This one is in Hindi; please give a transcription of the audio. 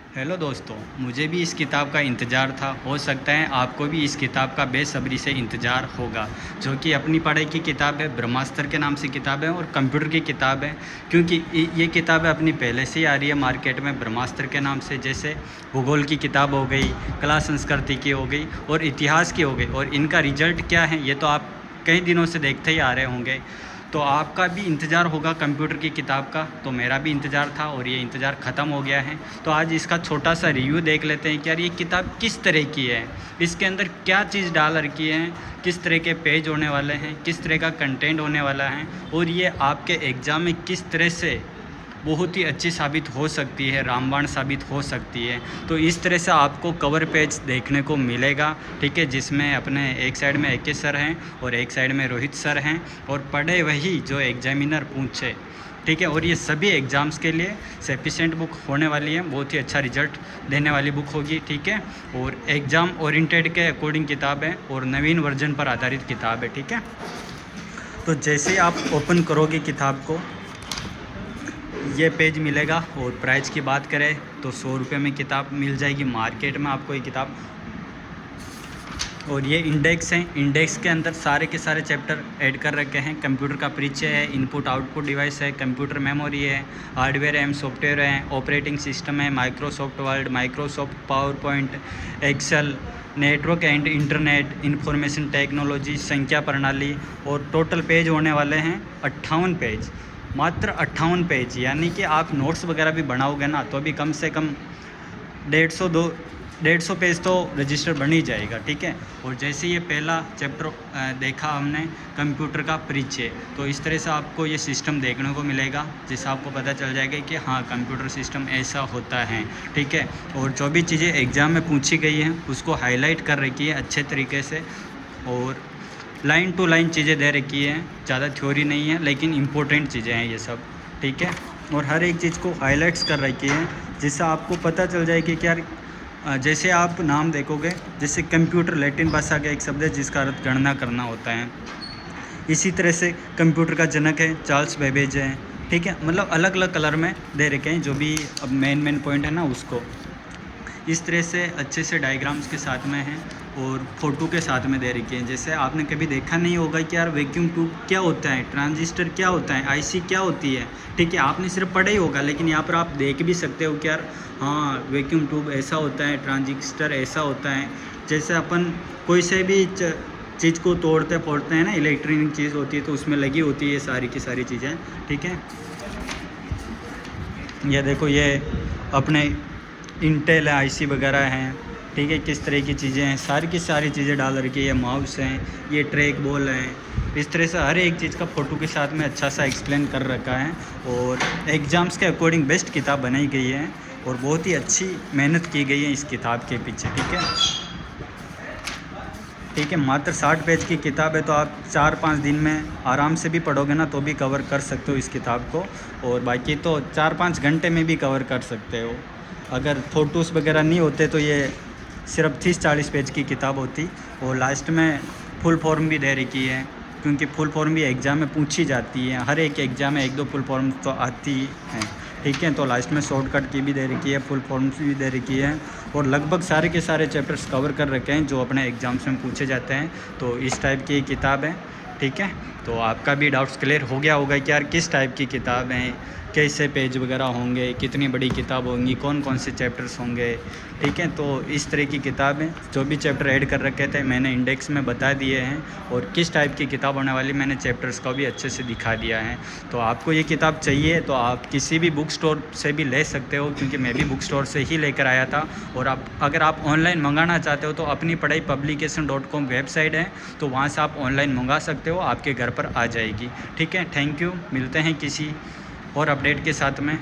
हेलो दोस्तों, मुझे भी इस किताब का इंतज़ार था। हो सकता है आपको भी इस किताब का बेसब्री से इंतज़ार होगा, जो कि अपनी पढ़ाई की किताब है। ब्रह्मास्त्र के नाम से किताब है और कंप्यूटर की किताब है, क्योंकि ये किताबें अपनी पहले से ही आ रही है मार्केट में ब्रह्मास्त्र के नाम से। जैसे भूगोल की किताब हो गई, कला संस्कृति की हो गई और इतिहास की हो गई। और इनका रिजल्ट क्या है ये तो आप कई दिनों से देखते ही आ रहे होंगे। तो आपका भी इंतज़ार होगा कंप्यूटर की किताब का, तो मेरा भी इंतज़ार था और ये इंतज़ार ख़त्म हो गया है। तो आज इसका छोटा सा रिव्यू देख लेते हैं कि यार ये किताब किस तरह की है, इसके अंदर क्या चीज़ डाल रखी है, किस तरह के पेज होने वाले हैं, किस तरह का कंटेंट होने वाला है और ये आपके एग्ज़ाम में किस तरह से बहुत ही अच्छी साबित हो सकती है, रामबाण साबित हो सकती है। तो इस तरह से आपको कवर पेज देखने को मिलेगा, ठीक है, जिसमें अपने एक साइड में AK सर हैं और एक साइड में रोहित सर हैं और पढ़े वही जो एग्जामिनर पूछे, ठीक है। और ये सभी एग्ज़ाम्स के लिए सफिशिएंट बुक होने वाली है, बहुत ही अच्छा रिजल्ट देने वाली बुक होगी, ठीक है। और एग्ज़ाम ओरिएंटेड के अकॉर्डिंग किताब है और नवीन वर्जन पर आधारित किताब है, ठीक है। तो जैसे ही आप ओपन करोगे किताब को ये पेज मिलेगा। और प्राइस की बात करें तो 100 रुपये में किताब मिल जाएगी मार्केट में आपको ये किताब। और ये इंडेक्स है, इंडेक्स के अंदर सारे के सारे चैप्टर ऐड कर रखे हैं। कंप्यूटर का परिचय है, इनपुट आउटपुट डिवाइस है, कंप्यूटर मेमोरी है, हार्डवेयर एंड सॉफ्टवेयर है, ऑपरेटिंग सिस्टम है, Microsoft Word, Microsoft PowerPoint, Excel, network and internet, information technology, संख्या प्रणाली। और टोटल पेज होने वाले हैं 58 पेज, मात्र 58 पेज। यानी कि आप नोट्स वगैरह भी बनाओगे ना तो अभी कम से कम 150 पेज तो रजिस्टर बन ही जाएगा, ठीक है। और जैसे ये पहला चैप्टर देखा हमने कंप्यूटर का परिचय, तो इस तरह से आपको ये सिस्टम देखने को मिलेगा, जिससे आपको पता चल जाएगा कि हाँ कंप्यूटर सिस्टम ऐसा होता है, ठीक है। और जो भी चीज़ें एग्ज़ाम में पूछी गई हैं उसको हाईलाइट कर रखी है अच्छे तरीके से और लाइन टू लाइन चीज़ें दे रखी है। ज़्यादा थ्योरी नहीं है लेकिन इम्पोर्टेंट चीज़ें हैं ये सब, ठीक है। और हर एक चीज़ को हाईलाइट्स कर रखी है, जिससे आपको पता चल जाए कि क्या। जैसे आप नाम देखोगे, जैसे कंप्यूटर लैटिन भाषा का एक शब्द है जिसका अर्थ गणना करना होता है। इसी तरह से कंप्यूटर का जनक है चार्ल्स बेबेज है, ठीक है। मतलब अलग अलग कलर में दे रखे हैं, जो भी अब मेन पॉइंट है ना उसको इस तरह से अच्छे से डायग्राम्स के साथ में है और फ़ोटो के साथ में दे रखी है। जैसे आपने कभी देखा नहीं होगा कि यार वैक्यूम ट्यूब क्या होता है, ट्रांजिस्टर क्या होता है, IC क्या होती है, ठीक है। आपने सिर्फ पढ़ा ही होगा, लेकिन यहाँ पर आप देख भी सकते हो कि यार हाँ वैक्यूम ट्यूब ऐसा होता है, ट्रांजिस्टर ऐसा होता है। जैसे अपन कोई से भी चीज़ को तोड़ते फोड़ते हैं ना, इलेक्ट्रॉनिक चीज़ होती है तो उसमें लगी होती है ये सारी की सारी चीज़ें, ठीक है। ये देखो ये अपने इंटेल है, IC वगैरह हैं, ठीक है। किस तरह की चीज़ें हैं, सारी की सारी चीज़ें डाल रखी है। ये माउस हैं, ये ट्रैक बॉल हैं, इस तरह से हर एक चीज़ का फ़ोटो के साथ में अच्छा सा एक्सप्लेन कर रखा है। और एग्ज़ाम्स के अकॉर्डिंग बेस्ट किताब बनाई गई है और बहुत ही अच्छी मेहनत की गई है इस किताब के पीछे, ठीक है, ठीक है। मात्र 60 पेज की किताब है, तो आप 4-5 दिन में आराम से भी पढ़ोगे ना तो भी कवर कर सकते हो इस किताब को। और बाकी तो 4-5 घंटे में भी कवर कर सकते हो। अगर फ़ोटोज़ वगैरह नहीं होते तो ये सिर्फ 30-40 पेज की किताब होती। और लास्ट में फुल फॉर्म भी दे रखी है, क्योंकि फुल फॉर्म भी एग्ज़ाम में पूछी जाती है। हर एक एग्ज़ाम में 1-2 फुल फॉर्म तो आती हैं, ठीक है। तो लास्ट में शॉर्टकट की भी दे रखी है, फुल फॉर्म्स भी दे रखी है और लगभग सारे के सारे चैप्टर्स कवर कर रखे हैं जो अपने एग्ज़ाम्स में पूछे जाते हैं। तो इस टाइप की किताब है, ठीक है। तो आपका भी डाउट्स क्लियर हो गया होगा कि यार किस टाइप की किताब है, कैसे पेज वगैरह होंगे, कितनी बड़ी किताब होंगी, कौन कौन से चैप्टर्स होंगे, ठीक है। तो इस तरह की किताब है, जो भी चैप्टर ऐड कर रखे थे मैंने इंडेक्स में बता दिए हैं और किस टाइप की किताब होने वाली मैंने चैप्टर्स का भी अच्छे से दिखा दिया है। तो आपको ये किताब चाहिए तो आप किसी भी बुक स्टोर से भी ले सकते हो, क्योंकि मैं भी बुक स्टोर से ही लेकर आया था। और आप अगर आप ऑनलाइन मंगाना चाहते हो तो अपनी पढ़ाई publication.com वेबसाइट है, तो वहाँ से आप ऑनलाइन मंगा सकते हो, आपके घर पर आ जाएगी, ठीक है। थैंक यू, मिलते हैं किसी और अपडेट के साथ में।